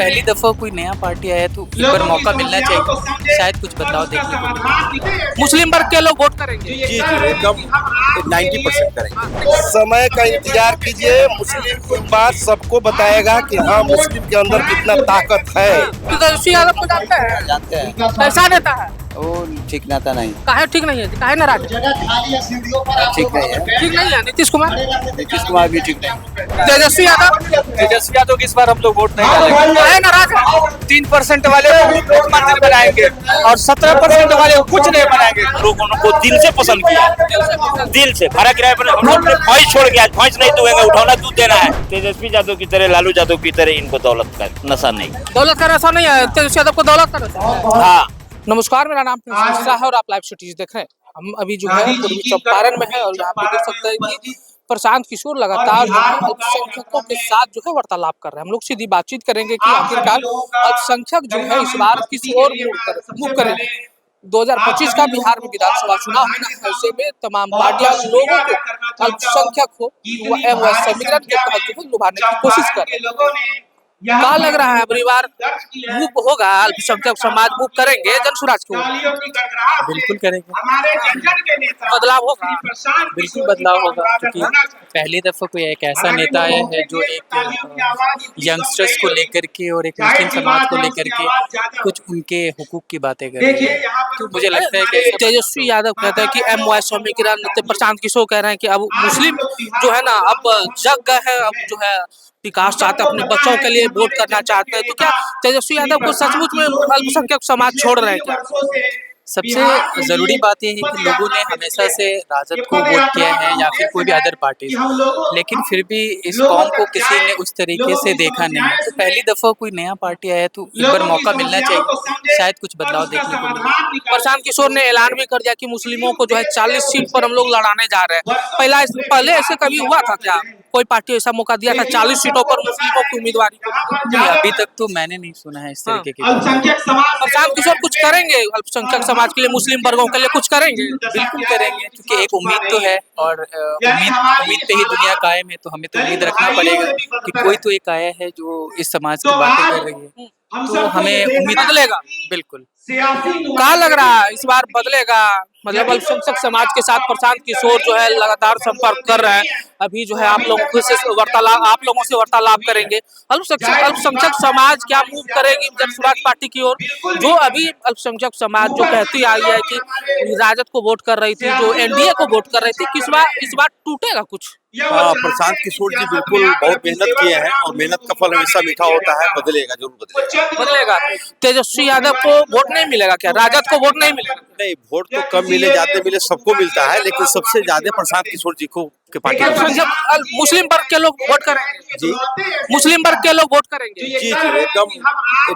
पहली दफा कोई नया पार्टी आया तो एक बार मौका मिलना चाहिए, शायद कुछ बदलाव देखने को मिले। मुस्लिम वर्ग के लोग वोट करेंगे। जी एकदम 90% करेंगे। समय का इंतजार कीजिए, मुस्लिम बात सबको बताएगा कि हाँ मुस्लिम के अंदर कितना ताकत है। तेजस्वी यादव को जानते हैं? कैसा नेता है? वो ठीक नेता नहीं। काहे ठीक नहीं है? काहे नाराज है? ठीक नहीं है। ठीक नहीं है। नीतीश कुमार भी ठीक नहीं। तेजस्वी यादव की इस बार हम लोग वोट नहीं डालेंगे। काहे नाराज है? 3% वाले को मुख्यमंत्री बनाएंगे और 17% वाले को कुछ नहीं बनाएंगे। लोगों को दिल से पसंद किया, दिल से भाड़ा किराए पर हम लोग ने भैंस छोड़ के आज भैंस नहीं दुएंगे, उठौना दूध देना है। तेजस्वी यादव की तरह, लालू यादव की तरह इनको दौलत का नशा नहीं। दौलत का नशा नहीं है। तेजस्वी यादव को दौलत का नशा है। हाँ, नमस्कार, मेरा नाम मिश्रा है और आप लाइव सिटीज देख रहे हैं। हम अभी जो है पूर्वी चंपारण में है और यहाँ पे देख सकते हैं कि प्रशांत किशोर लगातार जो है अल्पसंख्यकों के साथ जो है वार्तालाप कर रहे हैं। हम लोग सीधी बातचीत करेंगे कि आखिरकार अल्पसंख्यक जो है इस बार किस ओर मुख करेंगे। 2025 का बिहार में विधानसभा चुनाव होना है, ऐसे में तमाम पार्टियां लोगों को अल्पसंख्यक हो एवं समीकरण के तहत जो है लुभाने की कोशिश कर रहे हैं। क्या लग रहा है परिवार मूव होगा? अल्पसंख्यक समाज मूव करेंगे जन स्वराज को? बिल्कुल करेंगे, बदलाव होगा। बिल्कुल बदलाव होगा, क्योंकि पहली दफा कोई एक ऐसा नेता आया है जो एक यंगस्टर्स को लेकर के और एक मुस्लिम समाज को लेकर के कुछ उनके हुकूक की बातें कर रहे हैं। तो मुझे लगता है कि तेजस्वी यादव कहते हैं कि एम.वाई. समीकरण, प्रशांत किशोर कह रहे हैं कि अब मुस्लिम जो है ना अब जग गए हैं, अब जो है विकास चाहते हैं, अपने बच्चों के लिए वोट करना चाहते हैं। तो क्या तेजस्वी यादव को सचमुच में अल्पसंख्यक समाज छोड़ रहे हैं क्या? सबसे जरूरी बात यह है कि लोगों ने हमेशा से राजद को वोट किया है या फिर कोई भी अदर पार्टी, लेकिन फिर भी इस कौम को किसी ने उस तरीके से देखा नहीं। तो पहली दफा कोई नया पार्टी आया तो एक बार मौका मिलना चाहिए, शायद कुछ बदलाव देखने को मिले। प्रशांत किशोर ने ऐलान भी कर दिया कि मुस्लिमों को जो है 40 सीट पर हम लोग लड़ाने जा रहे हैं। पहले ऐसे कभी हुआ था क्या? कोई पार्टी ऐसा मौका दिया था 40 सीटों पर मुस्लिमों की उम्मीदवारी? अभी तक तो मैंने नहीं सुना है इस तरीके की। प्रशांत किशोर कुछ करेंगे अल्पसंख्यक समाज के लिए, मुस्लिम वर्गों के लिए कुछ करेंगे? बिल्कुल करेंगे, क्योंकि एक उम्मीद तो है और उम्मीद पे ही दुनिया कायम है। तो हमें तो उम्मीद रखना पड़ेगा कि कोई तो एक आया है जो इस समाज की बातें कर रही है, तो हमें उम्मीद बदलेगा। बिल्कुल। क्या लग रहा है इस बार बदलेगा? मतलब अल्पसंख्यक समाज के साथ प्रशांत किशोर जो है लगातार संपर्क कर रहे हैं। अभी जो है आप लोगों से वार्तालाप करेंगे। अल्पसंख्यक समाज क्या मूव करेगी जन स्वराज पार्टी की ओर? जो अभी अल्पसंख्यक समाज जो कहती आई है कि राजद को वोट कर रही थी, जो एनडीए को वोट कर रही थी, इस बार टूटेगा कुछ? प्रशांत किशोर जी बिल्कुल बहुत मेहनत किए हैं और मेहनत का फल हमेशा मीठा होता है। बदलेगा, जरूर बदलेगा। तेजस्वी यादव को वोट नहीं मिलेगा क्या? राजद को वोट नहीं मिलेगा? नहीं, वोट तो कम मिले जाते मिले सबको मिलता है, लेकिन सबसे ज्यादा प्रशांत किशोर जी को के पार्टी मुस्लिम वर्ग के लोग वोट करेंगे। जी, मुस्लिम वर्ग के लोग वोट करेंगे। जी एकदम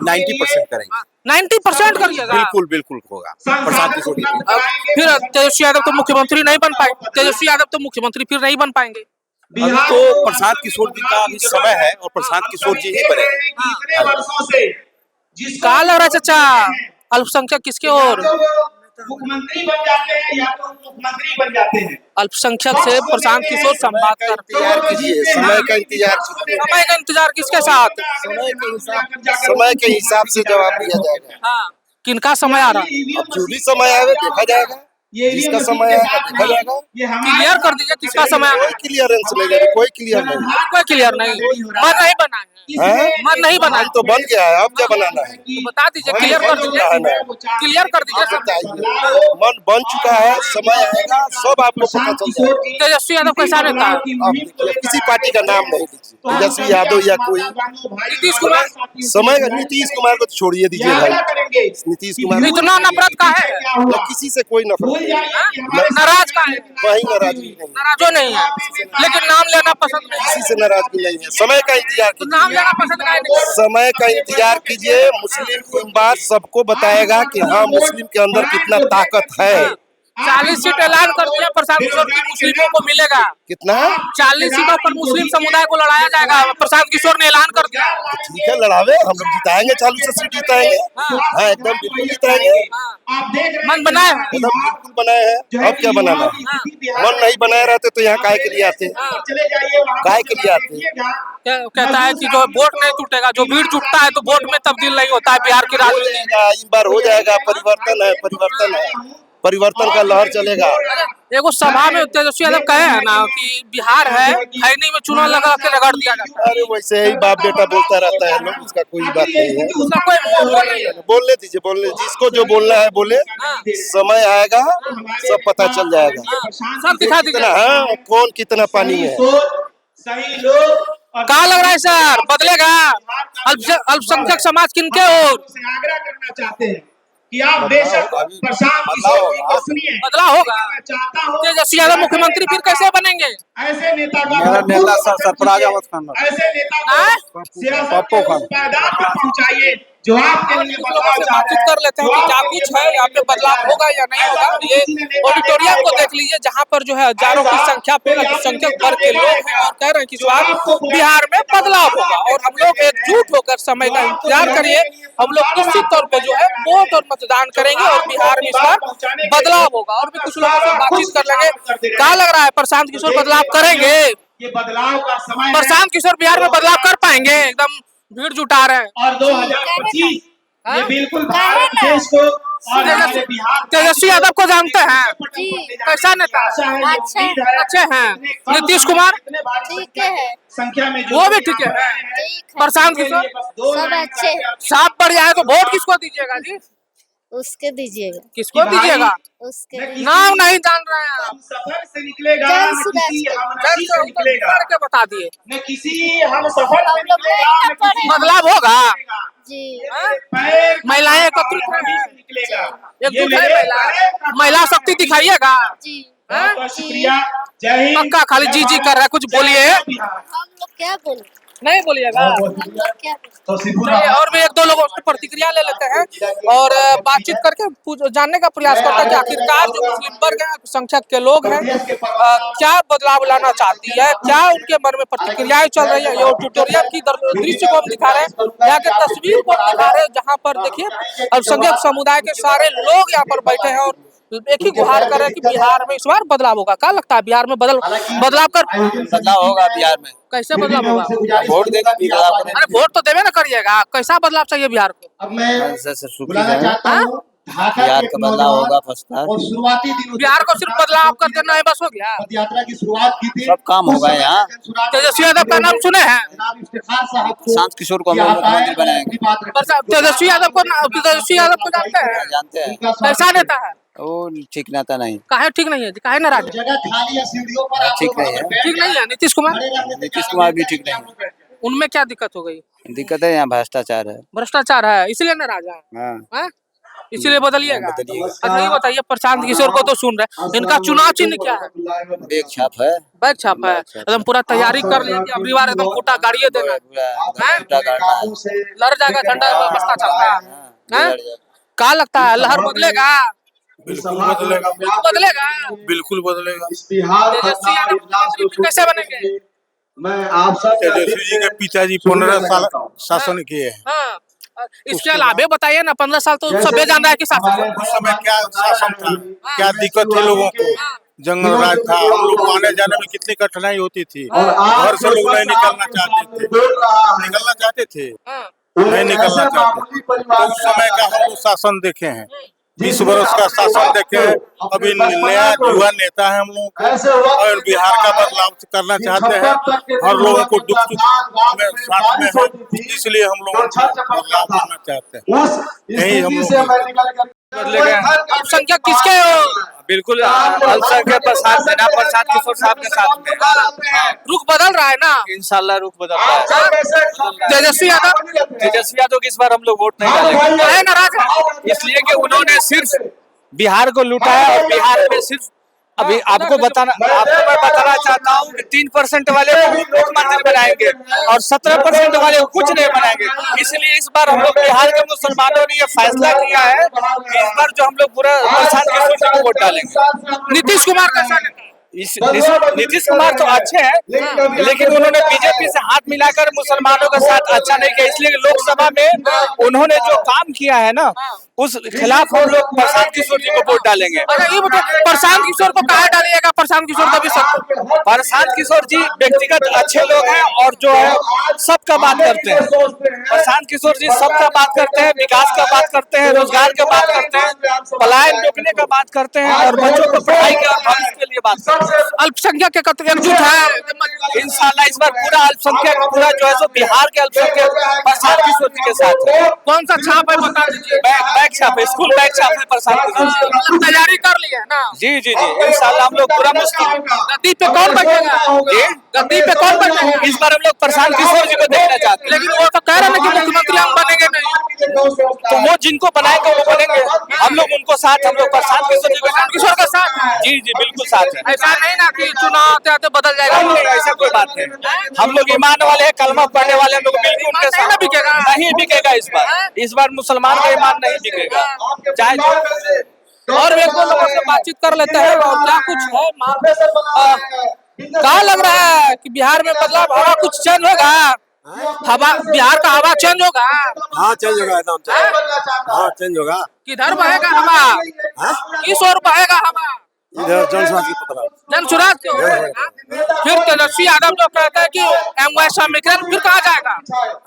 90% करेंगे। 90% करिएगा? बिल्कुल होगा प्रशांत किशोर जी। फिर तेजस्वी यादव तो मुख्यमंत्री नहीं बन पाए। तेजस्वी यादव तो मुख्यमंत्री फिर नहीं बन पाएंगे। अभी तो प्रशांत किशोर जी का अभी समय है और प्रशांत किशोर जी ही बनेंगे। कहा लग रहा है चाचा अल्पसंख्यक किसके ओर? मुख्यमंत्री बन जाते हैं या तो मुख्यमंत्री बन जाते हैं। अल्पसंख्यक से प्रशांत किशोर संवाद करते हैं। समय का इंतजार समय का इंतजार किसके साथ? समय के हिसाब से जवाब दिया जाएगा। हाँ, किनका समय आ रहा है? अब जो भी समय आएगा देखा जाएगा, जिसका समय आएगा देखा जाएगा। क्लियर कर दीजिए किसका समय आ रहा है। कोई क्लियरेंस नहीं है, कोई क्लियर नहीं। कोई क्लियर नहीं, मन नहीं बना है। मन नहीं बना तो बन गया है, अब क्या बनाना है? तो बता दीजिए, क्लियर कर दीजिए, क्लियर कर दीजिए। मन बन चुका है, समय आएगा सब आपको पता चल जाएगा। तेजस्वी यादव कैसा नेता है? अब देखिए, किसी पार्टी का नाम नहीं दीजिए, तेजस्वी यादव या कोई नीतीश कुमार। समय का नीतीश कुमार को तो छोड़िए दीजिए भाई। नीतीश कुमार इतना नफरत का है? किसी से कोई नफरत नहीं, नाराज का है? वही नाराजगी नहीं, नाराजो नहीं है, लेकिन नाम लेना पसंद नहीं। किसी से नाराजगी नहीं है। समय का इंतजार तो नाम लेना पसंद नहीं। समय का इंतजार कीजिए, मुस्लिम बात सबको बताएगा कि हाँ मुस्लिम के अंदर कितना ताकत है। 40 सीट ऐलान कर दिया प्रशांत किशोर की, मुस्लिमों को मिलेगा कितना? 40 सीटों पर मुस्लिम समुदाय को लड़ाया जाएगा। प्रशांत किशोर ने ऐलान कर दिया। ठीक है, लड़ावे, हम लोग जिताएंगे, 40 से सीट जिताएंगे। हाँ एकदम बिल्कुल जिताएंगे। मन बनाए हैं? एकदम बिल्कुल बनाए हैं। अब क्या बनाना है? मन नहीं बनाए रहते तो यहाँ काहे के लिए आते? काहे के लिए आते? कहता है कि जो वोट नहीं टूटेगा, जो भीड़ जुटता है तो वोट में तब्दील नहीं होता है बिहार की राजनीति। इस बार हो जाएगा, परिवर्तन है, परिवर्तन है, परिवर्तन का लहर चलेगा। एगो सभा में तेजस्वी यादव कहे हैं ना कि बिहार है खैनी में चूना लगा के रगड़ दिया जाता है। अरे वैसे ही बाप बेटा बोलता रहता है लोग, उसका कोई बात नहीं है। उसका कोई मुंह नहीं है। बोलने दीजिए, बोलने, जिसको जो बोलना है बोले, समय आएगा सब पता चल जाएगा। सब दिखा कितना, दीजिए। हाँ, कौन कितना पानी है। सही लोग कहाँ लग रहा है सर, बदलेगा अल्पसंख्यक समाज किनके ओर? से आग्रह करना चाहते हैं कि आप बेशक प्रशांत किशोर जी को सुनिए। बदलाव होगा। मैं चाहता हूं तेजस्वी यादव मुख्यमंत्री फिर कैसे बनेंगे? ऐसे नेता का मेरा नेता सर सरफराज अहमद खान। ऐसे नेता हाँ? को सियासत के उस पायदान पर पहुंचाइए जो आपके लिए कुछ लोगों से बातचीत कर लेते हैं कि क्या कुछ है यहाँ पे, बदलाव होगा या नहीं होगा। ये ऑडिटोरियम को देख लीजिए जहाँ पर जो है हजारों की संख्या पे अल्पसंख्यक वर्ग के लोग हैं और कह रहे हैं कि इस बार बिहार में बदलाव होगा और हम लोग एकजुट होकर समय का इंतजार करिए। हम लोग निश्चित तौर पे जो है वोट और मतदान करेंगे और बिहार में इस बार बदलाव होगा। और भी कुछ लोगों से बातचीत कर लेंगे। क्या लग रहा है प्रशांत किशोर बदलाव करेंगे? ये बदलाव का समय है प्रशांत किशोर बिहार में बदलाव कर पाएंगे? एकदम भीड़ जुटा रहे हैं। और 2025 ये बिल्कुल भारत देश को और हमारे बिहार तेजस्वी यादव को जानते हैं? जी। कैसा नेता? अच्छे हैं। नीतीश कुमार ठीक है, संख्या में वो भी ठीक है। ठीक है, प्रशांत किशोर सब अच्छे हैं। साफ बढ़ जाए तो वोट किसको दीजिएगा जी? उसके दीजिएगा, किसको दीजिएगा? उसके नाम नहीं जान रहे हैं आप। सफर से निकलेगा जन न सुधार किसी से। हमनसी से निकलेगा करके बता दिए न किसी हम सफर से हम लोग निकलेगा न नहीं किसी बदलाव होगा। जी। पैर का महिलाएं सफर एकत्रित हैं। से निकलेगा। एक ये जुट है मेरे महिला, पैर का महिला शक्ति दिखाइएगा। जी। बहुत बहुत शुक्रिया। जय हिंद। पक्का खाली जी जी कर रहा है, कुछ बोलिए। हम लोग क्या बोले, नहीं बोलिएगा। हम लोग क्या बोले? चलिए और भी एक दो लोगों से प्रतिक्रिया ले लेते हैं और बातचीत करके जानने का प्रयास करते हैं कि आखिरकार जो मुस्लिम वर्ग है, संख्यक के लोग हैं, क्या बदलाव लाना चाहती है, क्या उनके मन में प्रतिक्रियाएं चल रही है। ये ऑडिटोरियम की दृश्य को हम दिखा रहे हैं, यहाँ के तस्वीर को हम दिखा रहे हैं जहाँ पर देखिए अल्पसंख्यक समुदाय के सारे लोग यहाँ पर बैठे हैं और एक ही गुहार कर रहे हैं कि बिहार में इस बार बदलाव होगा। क्या लगता है बिहार में बदलाव होगा बिहार में। कैसे बदलाव होगा? वोट देगा बदलाव करेंगे। अरे वोट तो देवे ना करिएगा, कैसा बदलाव चाहिए बिहार को? अब मैं सर बुलाना चाहता हूँ ढाका बिहार के का बदलाव होगा फर्स्ट और शुरुआती दिनों बिहार को सिर्फ बदलाव कर देना है बस हो गया? पद यात्रा की शुरुआत की थी। सब काम होगा यहाँ। तेजस्वी यादव का नाम सुने हैं? जनाब इफ्तिखार साहब को प्रशांत किशोर को हम लोग मुख्यमंत्री बनाएंगे। तेजस्वी यादव को जानते हैं? जानते हैं कैसा नेता है? वो ठीक नेता नहीं। काहे ठीक नहीं है? काहे नाराज है? जगह खाली है सीढ़ियों पर आप ठीक लोग नहीं है। बैठ ठीक नहीं है? नीतीश कुमार नीतीश कुमार भी ठीक नहीं है। उनमें क्या दिक्कत हो गई? दिक्कत है यहाँ भ्रष्टाचार है। भ्रष्टाचार है इसलिए नाराज है? हाँ हैं? इसीलिए बदलिएगा? बदलिएगा। अच्छा ये बताइए प्रशांत किशोर को तो सुन रहे, इनका चुनाव चिन्ह क्या है? बैग छाप है। बैग छाप है। एकदम पूरा तैयारी कर लिया कि अगली बार एकदम कोटा गाड़िए देना है? लड़ जाएगा झंडा व्यवस्था चलता है? हैं? क्या लगता है लहर बदलेगा? बिल्कुल बदलेगा, बदलेगा। बिल्कुल बदलेगा। तेजस्वी यादव मुख्यमंत्री फिर कैसे बनेंगे? मैं आप सब तेजस्वी जी के पिताजी 15 साल शासन किए हैं। हाँ इसके अलावा बताइए ना, 15 साल तो सभी जान रहा है कि शासन उस समय क्या शासन था, क्या दिक्कत थी लोगों को, जंगल राज था, हम लोग आने जाने में कितनी कठिनाई होती थी, घर से लोग नहीं निकलना चाहते थे, निकलना चाहते थे हाँ। नहीं निकलना चाहते। तो उस समय का हम लोग शासन देखे हैं, 20 वर्ष का शासन देखे हैं। अभी नया युवा नेता है हम लोग और बिहार का बदलाव करना चाहते हैं, हर लोगों को दुख सुख में साथ में है, इसलिए हम लोग बदलाव करना चाहते हैं। यही हम लोग अल्पसंख्यक किसके हो? बिल्कुल अल्पसंख्यक प्रशांत किशोर साहब के साथ में। रुख बदल रहा है ना? इंशाल्लाह रुख बदल रहा है। तेजस्वी यादव को इस बार हम लोग वोट नहीं डालेंगे। है नाराज है? इसलिए कि उन्होंने सिर्फ बिहार को लूटा है और बिहार में सिर्फ अभी आपको मैं बताना चाहता हूँ कि 3% वाले को मुख्यमंत्री बनाएंगे और 17% वाले को कुछ नहीं बनाएंगे। इसलिए इस बार हम लोग बिहार के मुसलमानों ने ये फैसला किया है कि इस बार जो हम लोग पूरा प्रशांत किशोर जी को वोट डालेंगे। नीतीश कुमार कैसा नेता? नीतीश कुमार तो अच्छे हैं लेकिन उन्होंने बीजेपी से हाथ मिलाकर मुसलमानों के साथ अच्छा नहीं किया, इसलिए लोकसभा में उन्होंने जो काम किया है ना उस खिलाफ हम लोग प्रशांत किशोर जी को वोट डालेंगे। अच्छा ये बताओ प्रशांत किशोर को कहाँ डालिएगा? प्रशांत किशोर का भी सब प्रशांत किशोर जी व्यक्तिगत अच्छे लोग हैं और जो है सबका बात करते हैं। प्रशांत किशोर जी सबका बात करते हैं, विकास का बात करते हैं, रोजगार का बात करते हैं, पलायन रोकने का बात करते हैं और बच्चों को पढ़ाई के और भविष्य के लिए बात करते हैं। अल्पसंख्यक एकजुट है। इंशाल्लाह इस बार पूरा अल्पसंख्यक पूरा जो है सो बिहार के अल्पसंख्यक प्रशांत किशोर जी के साथ है। कौन सा छाप है बता दीजिए। बैग छाप है, स्कूल बैग छाप है प्रशांत किशोर जी। मतलब तैयारी कर ली है ना? जी जी जी इंशाल्लाह हम लोग पूरा मुश्किल। गद्दी पे कौन बैठेगा? गद्दी पे कौन बैठेगा? इस बार हम लोग प्रशांत किशोर जी को देखना चाहते हैं। लेकिन वो तो कह रहे हैं कि मुख्यमंत्री हम बनेंगे नहीं। तो वो जिनको बनाएंगे वो बनेंगे, हम लोग उनको साथ, हम लोग प्रशांत किशोर जी प्रशांत किशोर का साथ है। जी जी बिल्कुल साथ है। ऐसा नहीं ना कि चुनाव आते आते बदल जाएगा। नहीं ऐसा कोई बात नहीं, हम लोग ईमान वाले हैं, कलमा पढ़ने वाले लोग बिल्कुल उनके नहीं ना साथ। बिकेगा? नहीं बिकेगा इस बार मुसलमान का ईमान नहीं बिकेगा चाहे। और एक दो लोगों से बातचीत कर लेते हैं और क्या कुछ है क्या लग रहा है कि बिहार में बदलाव हवा कुछ चेंज होगा? हवा बिहार का हवा चेंज होगा? हाँ चेंज होगा एकदम। हाँ चेंज होगा। किधर बहेगा हवा? किस ओर बहेगा हवा? इधर जनसमाज की तरफ। जनसुराज की ओर। फिर तेजस्वी यादव जो कहता है कि एमवाय समीकरण फिर कहाँ जाएगा?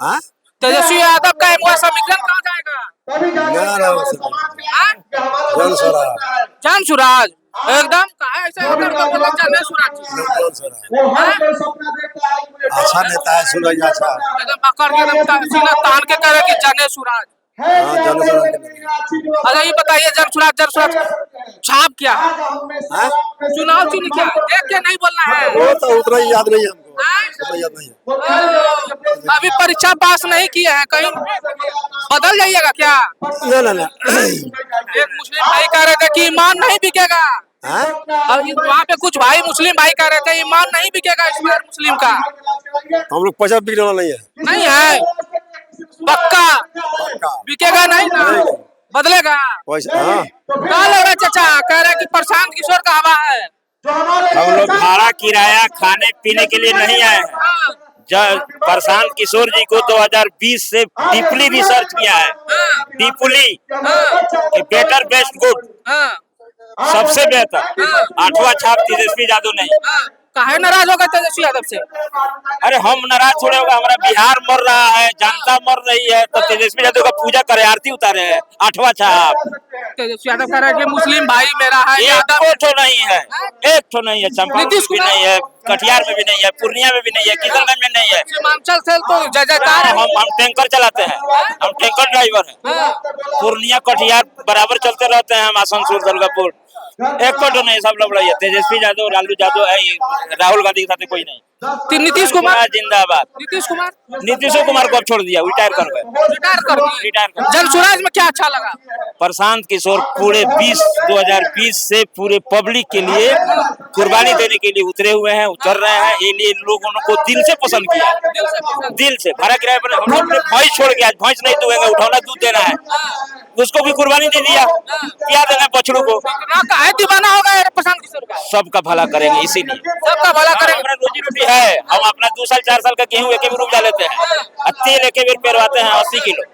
हाँ तेजस्वी यादव का एमवाय समीकरण कहाँ जाएगा? जनसुराज। जनसुराज एकदम कहा ऐसे जनसुराज अच्छा नेता है, सूरज अच्छा है। एकदम पकड़ के एकदम सीना तान के कह रहे कि जनसुराज। हाँ जनसुराज। अच्छा ये बताइए जनसुराज छाप क्या है? चुनाव चिन्ह क्या है? देख के नहीं बोलना है। वो तो उतना ही याद नहीं है हमको, उतना याद नहीं है। अभी परीक्षा पास नहीं किए हैं, कहीं बदल जाइएगा क्या? ना एक मुस्लिम भाई कह रहे थे कि ईमान नहीं बिकेगा। और वहाँ पे कुछ भाई मुस्लिम भाई कह रहे थे ईमान नहीं बिकेगा इस बार मुस्लिम का। हम लोग पैसा बिकने वाला नहीं है। नहीं है पक्का बिकेगा नहीं ना, बदलेगा। पैसा हाँ क्या लग रहा है चाचा? कह रहे हैं कि प्रशांत किशोर का हवा है। हम लोग भाड़ा किराया खाने पीने के लिए नहीं आए हैं। जब प्रशांत किशोर जी को 2020 से डीपली रिसर्च किया है, डीपली बेटर बेस्ट गुड सबसे बेहतर 8वां छाप तेजस्वी यादव नहीं। काहे नाराज होगा तेजस्वी यादव से? अरे हम नाराज थोड़े होगा, हमारा बिहार मर रहा है, जनता मर रही है, तो तेजस्वी यादव का पूजा करे, आरती उतारे है 8वां छाप। तेजस्वी यादव कह रहे हैं कि मुस्लिम भाई मेरा है। एक ठो नहीं है, एक ठो नहीं है, चंपारण में भी नहीं है, कटिहार में भी नहीं है, पूर्णिया में भी नहीं है, किशनगंज में नहीं है। सीमांचल से तो जय जयकार है। हम टैंकर चलाते हैं, हम टैंकर ड्राइवर हैं। पूर्णिया कटिहार बराबर चलते रहते हैं हम, आसनसोल दुर्गापुर। एक तो नहीं, सब लोग रही है। तेजस्वी यादव, लालू यादव है, राहुल गांधी के साथ कोई नहीं। नीतीश कुमार जिंदाबाद। नीतीश कुमार को अब छोड़ दिया, रिटायर कर गए। जनसुराज में क्या अच्छा लगा? प्रशांत किशोर पूरे 2020 से पूरे पब्लिक के लिए कुर्बानी देने के लिए उतरे हुए हैं, उतर रहे हैं। ये लिए लोगों को दिल से पसंद किया, दिल से। भाड़ा किराए पर हम लोग भैंस छोड़ के, आज भैंस नहीं दुएंगे, उठौना दूध देना है, उसको भी कुर्बानी दे दिया। क्या देना बछड़ों को? काहे दीवाना होगा प्रशांत किशोर का? सबका भला करेंगे, इसीलिए सबका भला करेंगे। हमारा रोजी रोटी है, हम अपना 2 साल 4 साल का गेहूं एक बेर उपजा लेते हैं, तेल एक बेर पेरवाते हैं 80 किलो।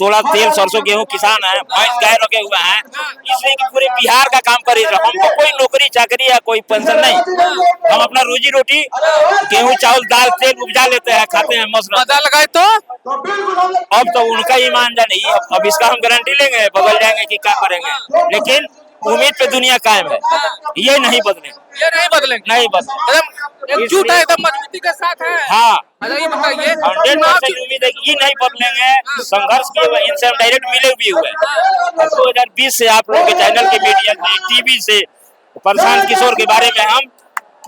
थोड़ा तेल सरसों गेहूं किसान है, भैंस गाय रखे हुए हैं, इसलिए कि पूरे बिहार का काम कर रहे। हमको कोई नौकरी चाकरी या कोई पेंशन नहीं, हम अपना रोजी रोटी गेहूं चावल दाल तेल उपजा लेते हैं, खाते हैं मस्त। बदल गए तो अब तो उनका ईमान नहीं, अब इसका हम गारंटी लेंगे, बदल जाएंगे कि क्या करेंगे, लेकिन उम्मीद पे दुनिया कायम है, ये नहीं बदलेंगे, नहीं बदलेंगे। एकजुट है, एकदम मजबूती के साथ है। हाँ अच्छा ये बताइए 100% उम्मीद है कि ये नहीं बदलेंगे, संघर्ष किए हुए, इनसे हम डायरेक्ट मिले भी हुए। 2020 से आप लोगों के चैनल के मीडिया से, टीवी से प्रशांत किशोर के बारे में हम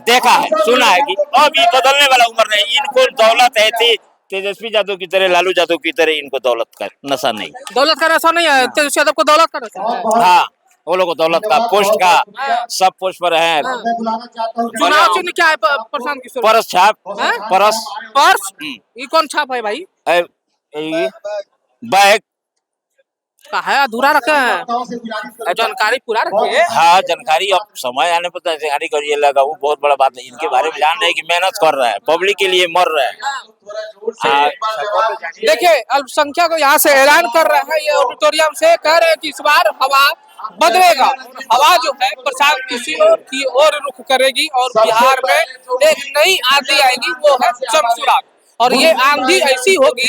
देखा है, सुना है कि अब ये बदलने वाला उम्र नहीं, इनको दौलत है थी तेजस्वी यादव की तरह, लालू यादव की तरह, इनको दौलत का नशा नहीं। दौलत का नशा नहीं है तेजस्वी यादव को, दौलत का नशा है। हाँ वो लोग को दौलत का, पोस्ट का, सब पोस्ट पर है। चुनाव चिन्ह क्या है प्रशांत किशोर? परस छाप, परस पर्स। ये कौन छाप है भाई? बैग है अधूरा रखे हैं, जानकारी पूरा रखिए। हाँ, जानकारी अब समय आने पर जानकारी करिएगा, वो बहुत बड़ा बात है। इनके बारे में जान रहे हैं कि मेहनत कर रहा है, पब्लिक के लिए मर रहा है। देखिए अल्पसंख्यक यहाँ से ऐलान कर रहे हैं, ये ऑडिटोरियम से कह रहे हैं कि इस बार हवा बदलेगा। हवा जो है प्रशांत किशोर की ओर रुख करेगी और बिहार में एक नई आंधी आएगी, वो है चमसुराग। और ये आंधी ऐसी होगी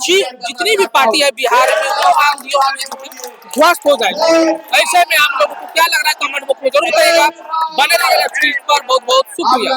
कि जितनी भी पार्टी है बिहार में वो आंधियों में ध्वस्त हो जाएगी। ऐसे में आप लोगों को क्या लग रहा है कमेंट बॉक्स में जरूर बताइएगा। बने रहिएगा इस पर। बहुत बहुत शुक्रिया।